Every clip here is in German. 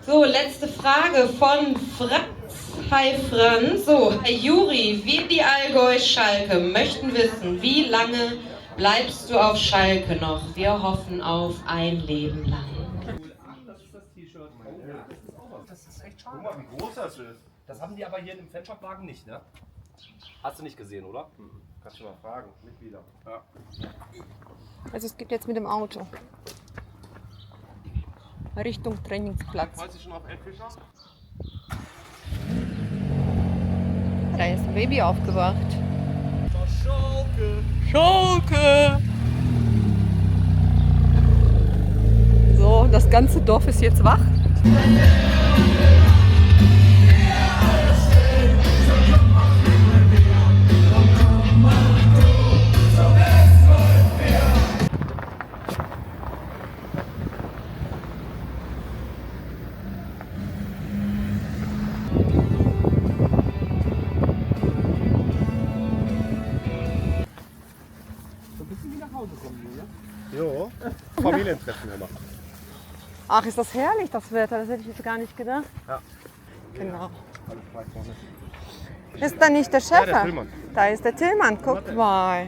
So, letzte Frage von Franz. Hi Franz. So, Herr Juri, wir die Allgäu Schalke möchten wissen, wie lange bleibst du auf Schalke noch? Wir hoffen auf ein Leben lang. Das ist das T-Shirt. Das ist echt schade. Guck mal, wie groß das ist. Das haben die aber hier im Fanshop-Wagen nicht, ne? Hast du nicht gesehen, oder? Kannst du mal fragen, Mitglieder. Ja. Also es geht jetzt mit dem Auto Richtung Trainingsplatz. Weißt du schon auf Elbfischer? Da ist ein Baby aufgewacht. Schalke! Schalke! So, das ganze Dorf ist jetzt wach. Jo, Familientreffen immer. Ach, ist das herrlich, das Wetter. Das hätte ich jetzt gar nicht gedacht. Ja. Genau. Alles frei vorne. Ist da nicht der Chef? der Tillmann. Da ist der Tillmann, guck mal.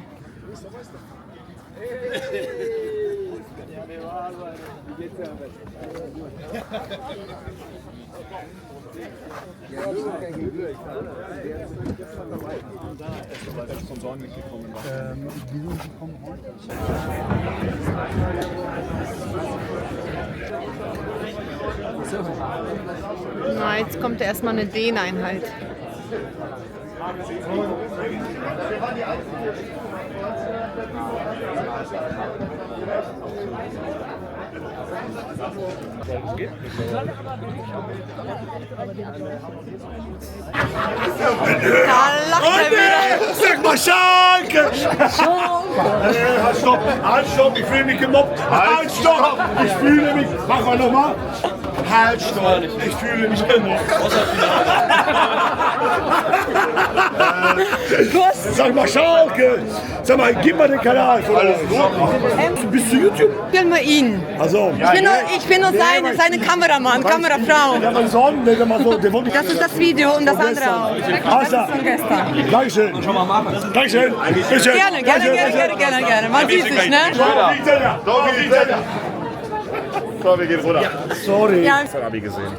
Na, jetzt kommt erstmal eine Dehneinheit. Da lacht er wieder. Sag mal Schalke! Halt, stopp! Halt, stopp! Ich fühle mich gemobbt! Halt, stopp! Ich fühle mich... Mach mal nochmal! Halt, stopp! Ich fühle mich gemobbt! Sag mal Schalke! Sag mal, gib mal den Kanal von uns. Bist du YouTube? Filme ihn. Also, Ich bin nur seine Kameramann, Kamerafrau. ja, mein Sohn, der mal so, der wollte Das ist das Video und das andere auch. Das ist von gestern. Dankeschön. Dankeschön. Gerne. Man sieht sich, ne? So, wir gehen runter. Sorry. Ja. Das habe ich gesehen.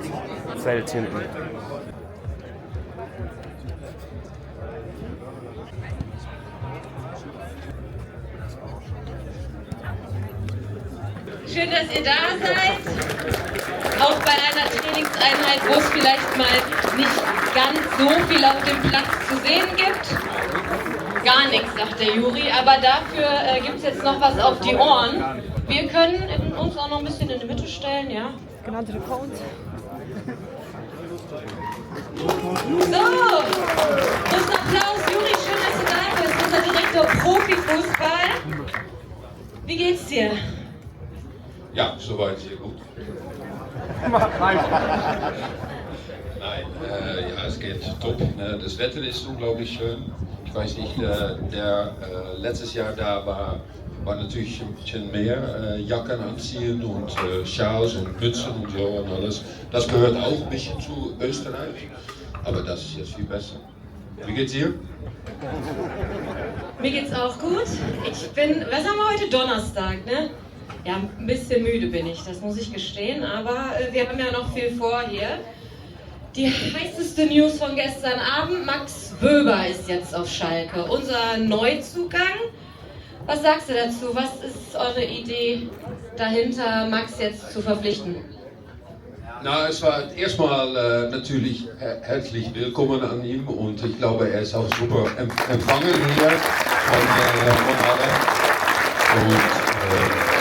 Zelt hinten. Schön, dass ihr da seid. Auch bei einer Trainingseinheit, wo es vielleicht mal nicht ganz so viel auf dem Platz zu sehen gibt. Gar nichts, sagt der Juri, aber dafür gibt es jetzt noch was auf die Ohren. Wir können uns auch noch ein bisschen in die Mitte stellen, ja? Genannte Rekord. So, großen Applaus, Juri, schön, dass du da bist. Unser Direktor Profifußball. Wie geht's dir? Ja, soweit sehr gut. Nein, ja, es geht top. Das Wetter ist unglaublich schön. Ich weiß nicht, der letztes Jahr da war natürlich ein bisschen mehr Jacken anziehen und Schals und Mützen und so und alles. Das gehört auch ein bisschen zu Österreich, aber das ist jetzt viel besser. Wie geht's dir? Mir geht's auch gut. Was haben wir heute? Donnerstag, ne? Ja, ein bisschen müde bin ich, das muss ich gestehen, aber wir haben ja noch viel vor hier. Die heißeste News von gestern Abend, Max Wöber ist jetzt auf Schalke, unser Neuzugang. Was sagst du dazu? Was ist eure Idee dahinter, Max jetzt zu verpflichten? Na, es war erstmal natürlich herzlich willkommen an ihm und ich glaube, er ist auch super empfangen hier von allen. Und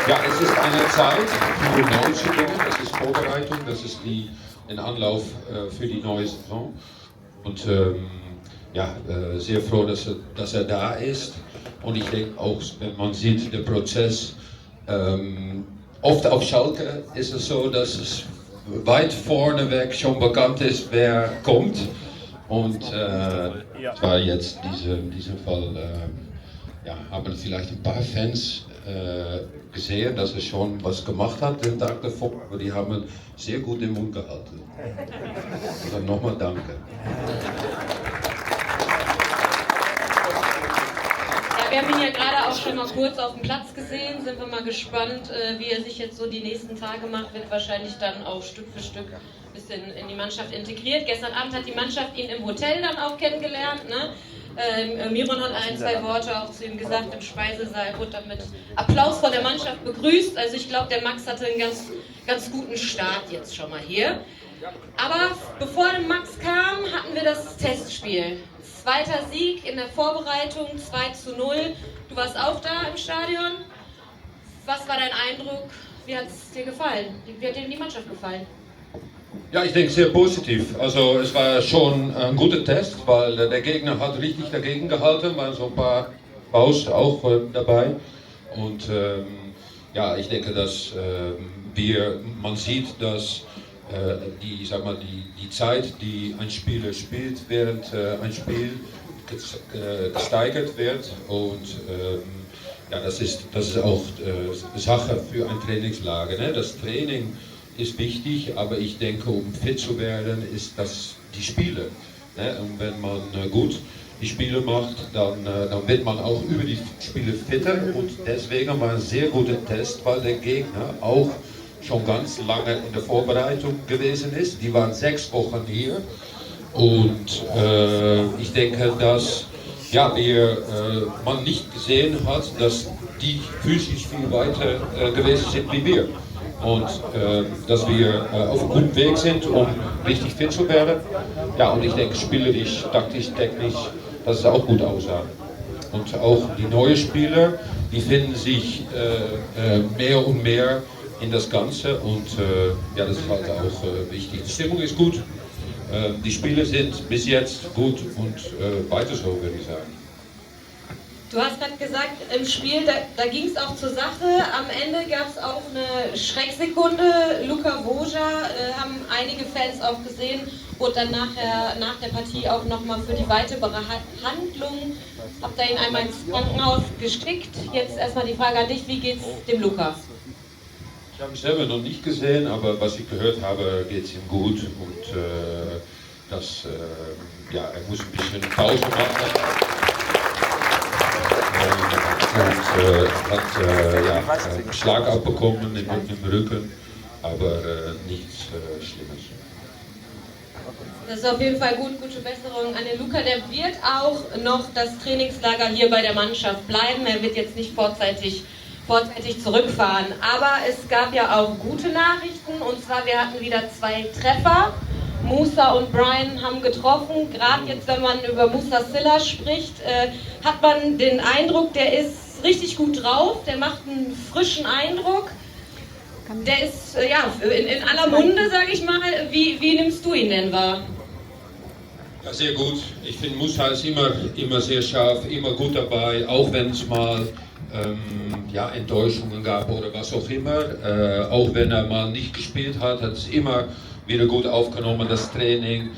ja, es ist eine Zeit für neue Dinge, das ist Vorbereitung, das ist die Anlauf für die neue Saison. Und sehr froh, dass er da ist. Und ich denke auch, wenn man sieht, der Prozess, oft auf Schalke ist es so, dass es weit vorneweg schon bekannt ist, wer kommt. Und es war jetzt in diesem Fall, haben vielleicht ein paar Fans gesehen, dass er schon was gemacht hat den Tag davor, aber die haben sehr gut den Mund gehalten. Also nochmal danke. Ja, wir haben ihn ja gerade auch schon mal kurz auf dem Platz gesehen, sind wir mal gespannt, wie er sich jetzt so die nächsten Tage macht, wird wahrscheinlich dann auch Stück für Stück ein bisschen in die Mannschaft integriert. Gestern Abend hat die Mannschaft ihn im Hotel dann auch kennengelernt, ne? Miron hat ein, zwei Worte auch zu ihm gesagt im Speisesaal, wurde dann mit Applaus von der Mannschaft begrüßt. Also ich glaube, der Max hatte einen ganz guten Start jetzt schon mal hier. Aber bevor der Max kam, hatten wir das Testspiel. Zweiter Sieg in der Vorbereitung, 2:0. Du warst auch da im Stadion. Was war dein Eindruck? Wie hat es dir gefallen? Wie hat dir die Mannschaft gefallen? Ja, ich denke sehr positiv. Also es war schon ein guter Test, weil der Gegner hat richtig dagegen gehalten, waren so ein paar Baus auch dabei. Und ja, ich denke, dass man sieht, dass die Zeit, die ein Spieler spielt, während ein Spiel gesteigert wird. Und ja, das ist auch Sache für ein Trainingslager. Ne? Das Training ist wichtig, aber ich denke, um fit zu werden, ist das die Spiele. Ne? Und wenn man gut die Spiele macht, dann wird man auch über die Spiele fitter. Und deswegen war ein sehr guter Test, weil der Gegner auch schon ganz lange in der Vorbereitung gewesen ist. Die waren 6 Wochen hier. Und ich denke, dass man nicht gesehen hat, dass die physisch viel weiter gewesen sind wie wir. Und dass wir auf einem guten Weg sind, um richtig fit zu werden. Ja, und ich denke, spielerisch, taktisch, technisch, dass es auch gut aussah. Und auch die neuen Spieler, die finden sich mehr und mehr in das Ganze. Und ja, das ist halt auch wichtig. Die Stimmung ist gut, die Spiele sind bis jetzt gut und weiter so, würde ich sagen. Du hast gerade gesagt, im Spiel, da ging es auch zur Sache. Am Ende gab es auch eine Schrecksekunde. Luka Woja haben einige Fans auch gesehen, wurde dann nach der Partie auch nochmal für die weitere Behandlung, habt ihr ihn einmal ins Krankenhaus geschickt. Jetzt erstmal die Frage an dich, wie geht's dem Luka? Ich habe ihn selber noch nicht gesehen, aber was ich gehört habe, geht es ihm gut. Und er muss ein bisschen Pause machen. Und hat einen Schlag abbekommen im Rücken, aber nichts Schlimmes. Das ist auf jeden Fall gut, gute Besserung an den Luka. Der wird auch noch das Trainingslager hier bei der Mannschaft bleiben. Er wird jetzt nicht vorzeitig zurückfahren. Aber es gab ja auch gute Nachrichten, und zwar wir hatten wieder 2 Treffer. Musa und Brian haben getroffen. Gerade jetzt, wenn man über Musa Silla spricht, hat man den Eindruck, der ist richtig gut drauf, der macht einen frischen Eindruck. Der ist in aller Munde, sage ich mal. Wie nimmst du ihn denn wahr? Ja, sehr gut. Ich finde, Musa ist immer sehr scharf, immer gut dabei, auch wenn es mal Enttäuschungen gab oder was auch immer. Auch wenn er mal nicht gespielt hat, hat es immer wieder gut aufgenommen, das Training.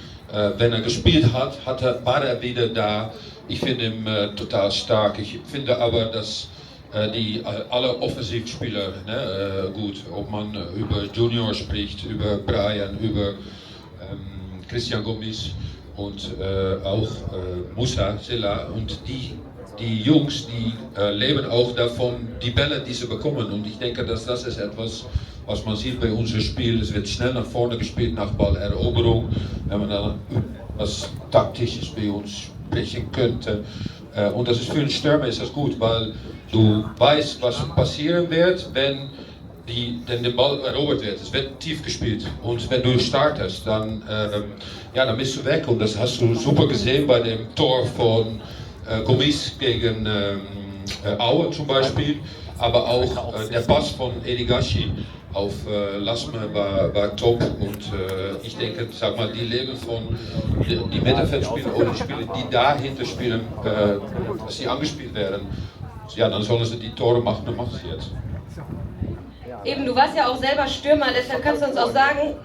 Wenn er gespielt hat, war er wieder da. Ich finde ihn total stark. Ich finde aber, dass alle Offensivspieler, gut, ob man über Junior spricht, über Brian, über Christian Gomis und auch Musa Silla, und die Jungs, die leben auch davon, die Bälle, die sie bekommen. Und ich denke, dass das ist etwas, was man sieht bei unserem Spiel. Es wird schnell nach vorne gespielt, nach Balleroberung. Wenn man dann was Taktisches bei uns sprechen könnte. Und das ist für einen Stürmer ist das gut, weil du weißt, was passieren wird, wenn der Ball erobert wird. Es wird tief gespielt. Und wenn du startest, dann bist du weg. Und das hast du super gesehen bei dem Tor von Gomis gegen Aue zum Beispiel. Aber auch der Pass von Eligashi auf Lasme war top. Und ich denke, die leben von die Mittelfeldspieler oder die Spieler, die dahinter spielen, dass sie angespielt werden. Ja, dann sollen sie die Tore machen, dann machen sie jetzt. Eben, du warst ja auch selber Stürmer, deshalb kannst du uns auch sagen,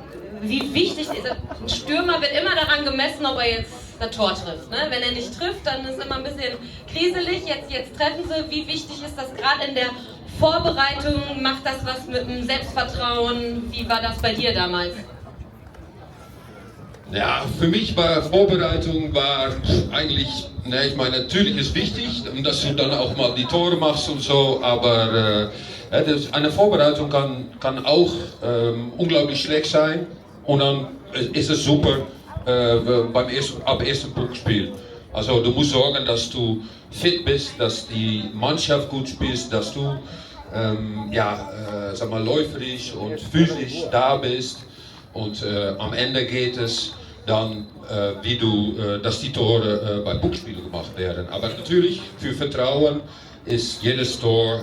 wie wichtig ist. Ein Stürmer wird immer daran gemessen, ob er jetzt das Tor trifft. Ne? Wenn er nicht trifft, dann ist immer ein bisschen kriselig. Jetzt treffen sie. Wie wichtig ist das gerade in der Vorbereitung? Macht das was mit dem Selbstvertrauen? Wie war das bei dir damals? Ja, für mich war Vorbereitung eigentlich, ich meine, natürlich ist wichtig, dass du dann auch mal die Tore machst und so, aber eine Vorbereitung kann auch unglaublich schlecht sein und dann ist es super ab ersten Punktspiel. Also du musst sorgen, dass du fit bist, dass die Mannschaft gut spielt, dass du sag mal, läuferisch und physisch da bist und am Ende geht es dann, dass die Tore bei Punktspielen gemacht werden. Aber natürlich, für Vertrauen ist jedes Tor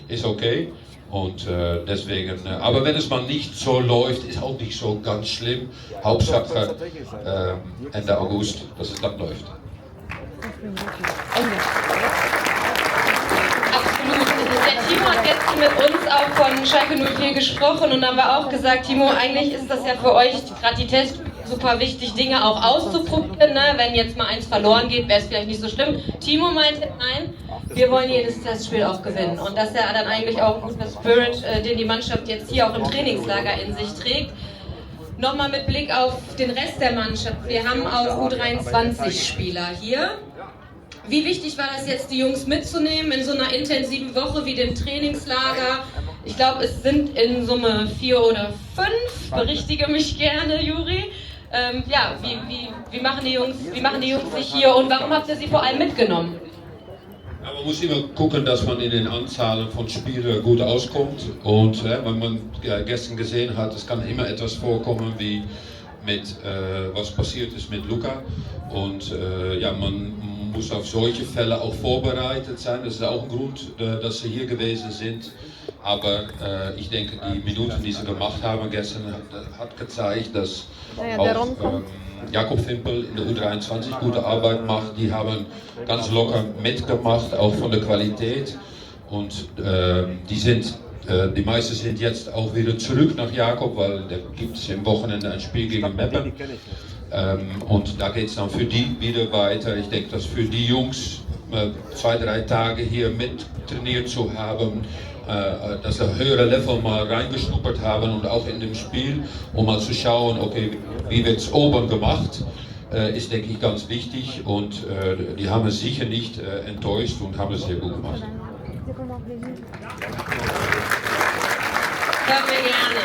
ist okay. Und deswegen, aber wenn es mal nicht so läuft, ist auch nicht so ganz schlimm. Hauptsache Ende August, dass es dann läuft. Absolut. Der Timo hat jetzt mit uns auch von Schalke 04 gesprochen und haben auch gesagt, Timo, eigentlich ist das ja für euch, gerade die Tests, super wichtig, Dinge auch auszuprobieren. Ne? Wenn jetzt mal eins verloren geht, wäre es vielleicht nicht so schlimm. Timo meinte, nein, wir wollen jedes Testspiel auch gewinnen. Und das ist ja dann eigentlich auch ein guter Spirit, den die Mannschaft jetzt hier auch im Trainingslager in sich trägt. Nochmal mit Blick auf den Rest der Mannschaft. Wir haben auch U23-Spieler hier. Wie wichtig war das jetzt, die Jungs mitzunehmen in so einer intensiven Woche wie dem Trainingslager? Ich glaube, es sind in Summe 4 oder 5. Berichtige mich gerne, Juri. Wie machen die Jungs sich hier und warum habt ihr sie vor allem mitgenommen? Ja, man muss immer gucken, dass man in den Anzahlen von Spielern gut auskommt. Und wenn man gestern gesehen hat, es kann immer etwas vorkommen, wie mit was passiert ist mit Luca. Und man muss auf solche Fälle auch vorbereitet sein. Das ist auch ein Grund, dass sie hier gewesen sind. Aber ich denke, die Minuten, die sie gemacht haben gestern, hat gezeigt, dass auch Jakob Fimpel in der U23 gute Arbeit macht. Die haben ganz locker mitgemacht, auch von der Qualität. Und die meisten sind jetzt auch wieder zurück nach Jakob, weil da gibt es im Wochenende ein Spiel gegen Meppen. Und da geht es dann für die wieder weiter. Ich denke, dass für die Jungs 2-3 Tage hier mit trainiert zu haben, dass sie höhere Level mal reingeschnuppert haben und auch in dem Spiel, um mal zu schauen, okay, wie wird es oben gemacht, ist, denke ich, ganz wichtig. Und die haben es sicher nicht enttäuscht und haben es sehr gut gemacht. Hören wir gerne.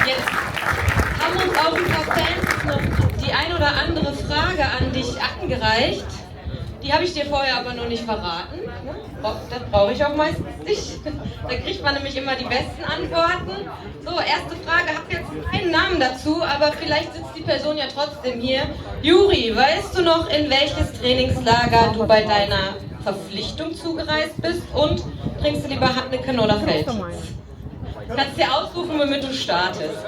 Jetzt haben uns auch ein paar Fans noch die ein oder andere Frage an dich angereicht. Die habe ich dir vorher aber noch nicht verraten. Das brauche ich auch meistens nicht. Da kriegt man nämlich immer die besten Antworten. So, erste Frage, habe jetzt keinen Namen dazu, aber vielleicht sitzt die Person ja trotzdem hier. Juri, weißt du noch, in welches Trainingslager du bei deiner Verpflichtung zugereist bist und trinkst du lieber Heineken oder Felddienst? Kannst dir ausrufen, womit du startest.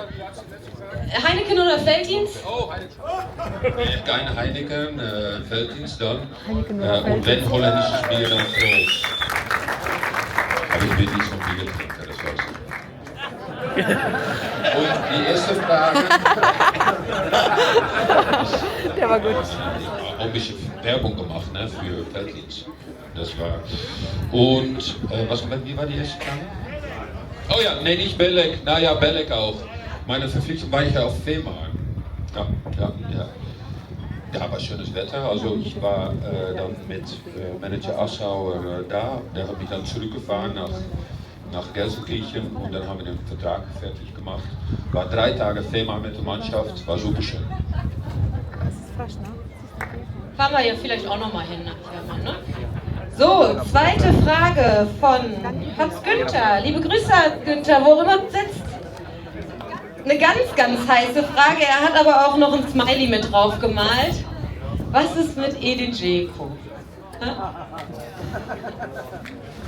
Heineken oder Felddienst? Oh, Heineken. Kein Heineken, Felddienst dann. Und wenn holländisches Bier, dann groß. Aber ich bin nicht so ein Biertrinker, das weiß ich. Und die erste Frage. Der war gut. Auch ein bisschen Werbung gemacht, ne, für Felddienst. Das war. Und wie war die erste Frage? Oh ja, nee, nicht Belek. Naja, Belek auch. Meine Verpflichtung war ich ja auf Fehmarn. Ja. Da war schönes Wetter. Also ich war dann mit Manager Assauer da. Der hat mich dann zurückgefahren nach Gelsenkirchen und dann haben wir den Vertrag fertig gemacht. War 3 Tage Fehmarn mit der Mannschaft, war super schön. Das ist frisch, ne? Fahren wir ja vielleicht auch nochmal hin nach Fehmarn, ne? So, zweite Frage von Hans Günther. Liebe Grüße, Hans Günther, wo immer du sitzt. Eine ganz, ganz heiße Frage. Er hat aber auch noch ein Smiley mit drauf gemalt. Was ist mit Edin Dzeko?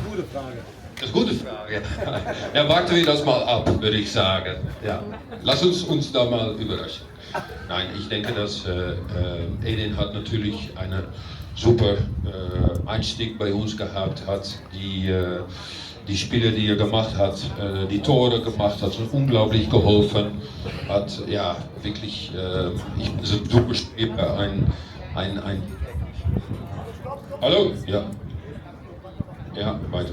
Gute Frage. Das ist eine gute Frage. Ja, warten wir das mal ab, würde ich sagen. Ja. Lass uns da mal überraschen. Nein, ich denke, dass Edin hat natürlich einen super Einstieg bei uns gehabt, hat die die Spiele, die er gemacht hat, die Tore gemacht hat, uns unglaublich geholfen. Hat ja wirklich, ich bin so ein super Spieler, Hallo? Ja. Ja, weiter.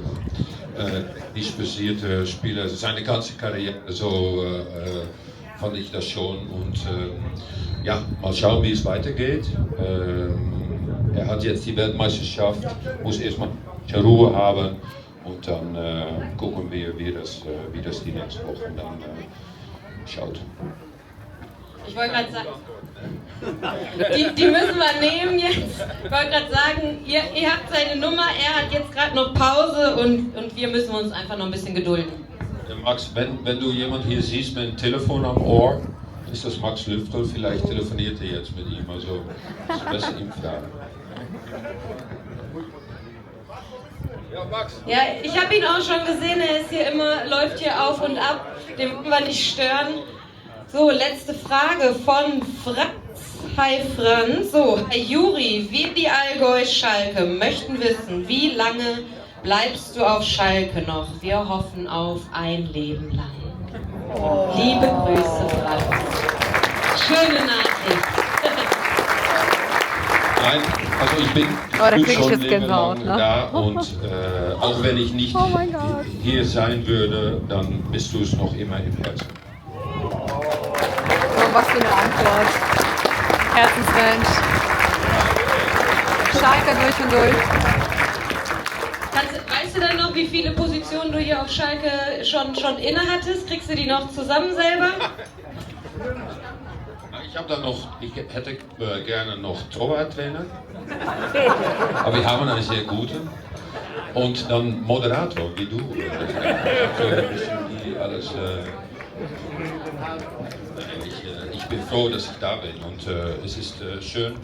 Nicht passierte Spieler, seine ganze Karriere, so fand ich das schon. Und ja, mal schauen, wie es weitergeht. Er hat jetzt die Weltmeisterschaft, muss erstmal Ruhe haben und dann gucken wir, wie das die nächsten Wochen dann schaut. Ich wollte gerade sagen, die müssen wir nehmen jetzt. Ich wollte gerade sagen, ihr habt seine Nummer, er hat jetzt gerade noch Pause und wir müssen uns einfach noch ein bisschen gedulden. Ja, Max, wenn du jemanden hier siehst mit einem Telefon am Ohr, ist das Max Lüftel, vielleicht telefoniert er jetzt mit ihm, also ist besser ihm fragen. Ja, Max. Ja, ich habe ihn auch schon gesehen, er ist hier immer, läuft hier auf und ab, den wollen wir nicht stören. So, letzte Frage von Franz. Hi Franz. So, Herr Juri, wir die Allgäu Schalke möchten wissen, wie lange bleibst du auf Schalke noch? Wir hoffen auf ein Leben lang. Liebe Grüße, Franz. Schöne Nachricht. Nein, also ich bin schon ein Leben lang da und auch wenn ich nicht hier sein würde, dann bist du es noch immer im Herzen. Oh, was für eine Antwort. Herzensmensch. Schalke durch und durch. Weißt du dann noch, wie viele Positionen du hier auf Schalke schon inne hattest? Kriegst du die noch zusammen selber? Ich hätte gerne noch Torwarttrainer, aber wir haben einen sehr guten. Und dann Moderator, wie du. So ein bisschen die alles. Ich bin froh, dass ich da bin und es ist schön,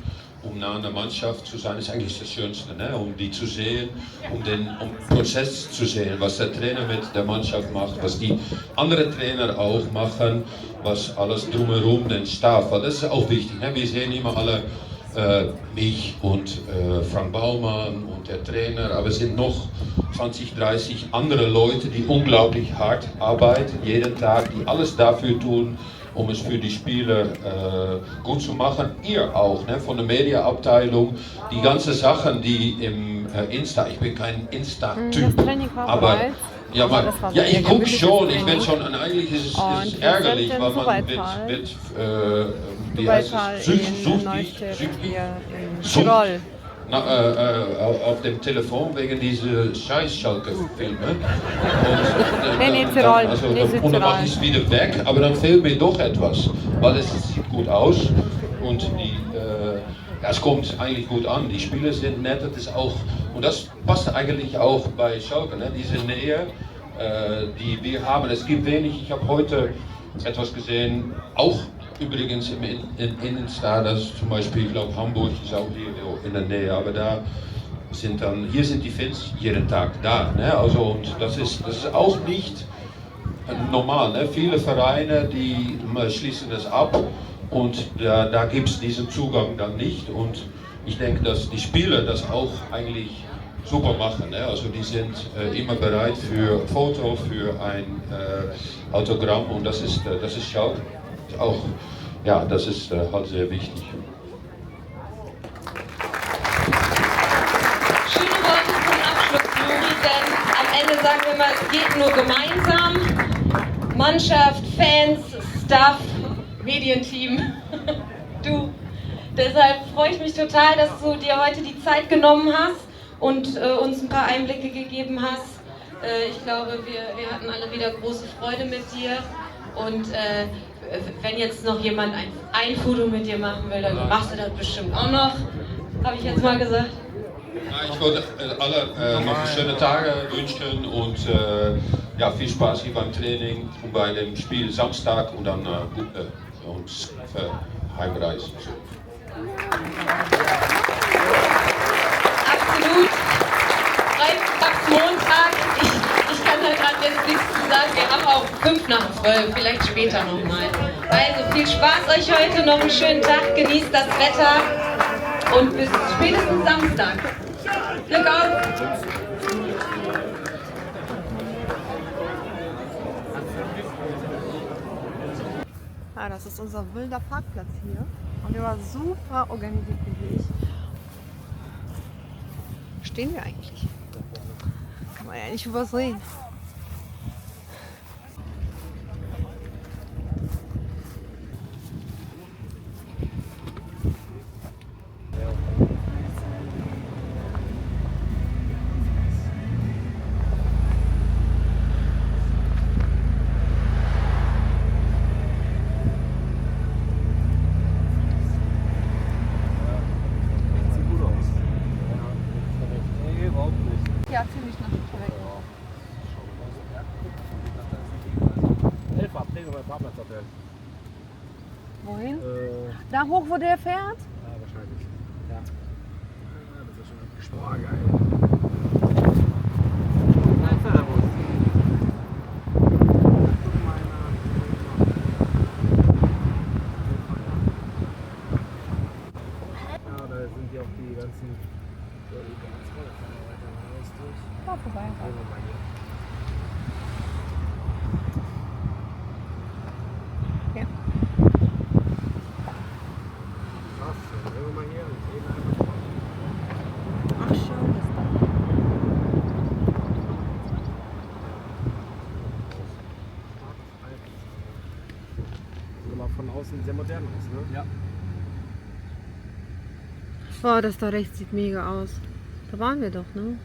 um nah an der Mannschaft zu sein. Das ist eigentlich das Schönste, ne? Um die zu sehen, um den Prozess zu sehen, was der Trainer mit der Mannschaft macht, was die anderen Trainer auch machen, was alles drumherum, den Staff, weil das ist auch wichtig. Ne? Wir sehen immer alle mich und Frank Baumann und der Trainer, aber es sind noch 20, 30 andere Leute, die unglaublich hart arbeiten, jeden Tag, die alles dafür tun, um es für die Spieler gut zu machen. Ihr auch, ne, von der Mediaabteilung, die ganzen Sachen, die im Insta, ich bin kein Insta-Typ, aber ja, ich gucke schon, ich bin schon, eigentlich ist es ärgerlich, weil man wird wie heißt es, süchtig auf dem Telefon wegen dieser Scheiß-Schalke-Filme. Und dann mache ich es wieder weg, aber dann fehlt mir doch etwas, weil es sieht gut aus und es kommt eigentlich gut an. Die Spieler sind nett, das ist auch, und das passt eigentlich auch bei Schalke, ne? Diese Nähe, die wir haben. Es gibt wenig, ich habe heute etwas gesehen, auch übrigens im Innenstadt, das ist zum Beispiel, ich glaube Hamburg ist auch hier in der Nähe, aber hier sind die Fans jeden Tag da, ne? Also, und das ist auch nicht normal, ne? Viele Vereine, die schließen das ab und da gibt es diesen Zugang dann nicht und ich denke, dass die Spieler das auch eigentlich super machen, ne? Also die sind immer bereit für Foto, für ein Autogramm und das ist Schalke. Auch, ja, das ist halt sehr wichtig. Schöne Worte zum Abschluss, Juri, denn am Ende sagen wir mal, es geht nur gemeinsam. Mannschaft, Fans, Staff, Medienteam, du. Deshalb freue ich mich total, dass du dir heute die Zeit genommen hast und uns ein paar Einblicke gegeben hast. Ich glaube, wir hatten alle wieder große Freude mit dir und wenn jetzt noch jemand ein Foto mit dir machen will, dann machst du das bestimmt auch noch, habe ich jetzt mal gesagt. Ich wollte alle noch schöne Tage wünschen und ja, viel Spaß hier beim Training und bei dem Spiel Samstag und dann gute und Heimreise. Absolut. Montag. Ich kann da gerade jetzt nichts zu sagen. Wir haben auch 5:12, vielleicht später nochmal. Also viel Spaß euch heute, noch einen schönen Tag, genießt das Wetter und bis spätestens Samstag. Glück auf! Ah, das ist unser wilder Parkplatz hier. Und der war super organisiert, finde ich. Stehen wir eigentlich? Kann man ja nicht übersehen. Sieht gut aus. Nee, überhaupt nicht. Ja, ziemlich nach direkt. Elfer, Pläne beim Fahrplatzhotel. Wohin? Da hoch, wo der fährt? Ja, wahrscheinlich. Ja. Das ist schon abgesprochen. Boah, geil. Ja, da sind ja auch die ganzen. Da vorbei. Ja. Krass, dann gehen wir mal hier und reden einfach mal. Ach, schön ist das. Sieht mal von außen sehr modern aus, ne? Ja. Oh, das da rechts sieht mega aus. Da waren wir doch, ne?